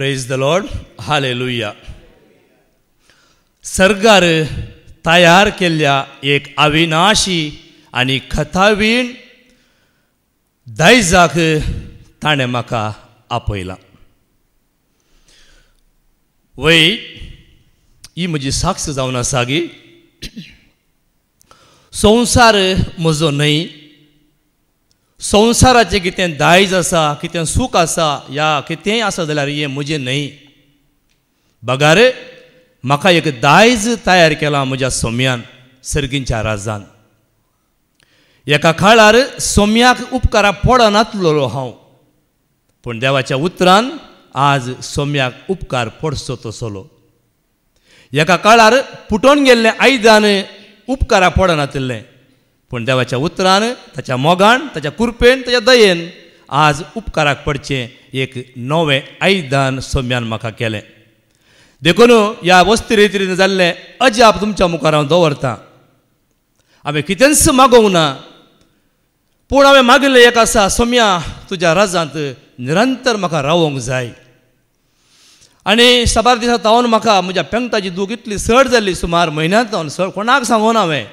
Praise the Lord, hallelujah. सर्गार तयार केल्ल्या एक अविनाशी आणि खतावीण दायजाक ताणें म्हाका आपयलां. वय ही म्हजी साक्ष जावन आसा की संवसार म्हजो न्हय, संवसाराचें कितें दायज आसा, कितें सूख आसा, या कितेंय आसा जाल्यार हें म्हजें न्हय. बगार म्हाका एक दायज तयार केलां म्हज्या सोम्यान, सर्गींच्या राजान. एका काळार सोम्याक उपकारा पडनासलो हांव, पूण देवाच्या उतरान आज सोम्याक उपकार पडचो तसलो. एका काळार फुटोन गेल्लें आयदान उपकारा पडनासलें, पूण देवाच्या उतरान, ताच्या मोगान, ताच्या कृपेन, ताच्या दयेन आज उपकाराक पडचें एक नवें आयदान सोम्यान म्हाका केलें. देखून ह्या वस्तिरेतीन जाल्लें अजाप तुमच्या मुखार हांव दवरतां. हांवें कितेंच मागोवंक ना, पूण हांवें मागिल्लें एक आसा, सोम्या तुज्या राजांत निरंतर म्हाका रावोंक जाय. आनी साबार दिसा तावन म्हाका म्हज्या पेंगटाची दूख इतली चड जाल्ली, सुमार म्हयन्यांत चड कोणाक सांगून हांवें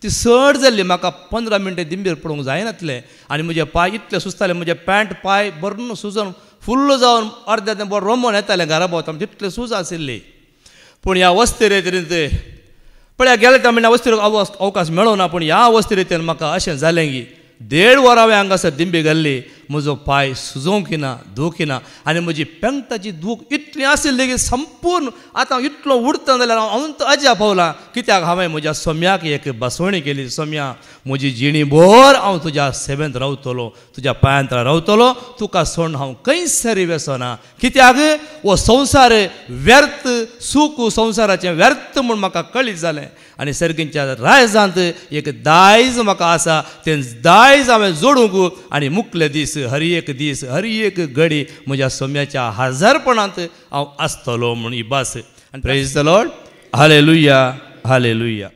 ती चड जाल्ली. म्हाका 15 मिनटां दिंबेर पडूंक जायनासलें आनी म्हजे पांय इतले सुस्ताले, म्हजे पॅण्ट पांय भरून सुजोन फुल्ल जावन अर्द्या बरो रोमोन येतालें घरा भोंवता, तितले सूज आशिल्ली. पूण ह्या वस्तिरेतींत पळय गेले त्या म्हणल्या वस्तिरेक अवकाश मेळो ना, पूण ह्या वस्तिरेतीन म्हाका अशें जालें की 1.5 वर हांवें हांगासर दिंबी घाल्ली, म्हजो पांय सुजोवंक ना, दुख ना. आनी म्हजी पेंगटाची दूख इतली आशिल्ली की संपूर्ण आतां इतलो उरता जाल्यार हांव अजाप पावलां. कित्याक हांवें म्हज्या सोम्याक एक बसवणी केली, सोम्या म्हजी जिणी भर हांव तुज्या सेवेंत रावतलो, तुज्या पांयांत रावतलो, तुका सोडून हांव खंयच सरी वचना. कित्याक हो संवसार व्यर्थ, सूख संवसाराचें व्यर्थ म्हूण म्हाका कळीत जालें. आनी सर्गींच्या रायजांत एक दायज म्हाका आसा, तें दायज हांवें जोडूंक आनी मुखले दीस, हर एक घडी म्हज्या सोम्याच्या हजारपणांत हांव आसतलो म्हूण ही भास. Praise the Lord, hallelujah, hallelujah.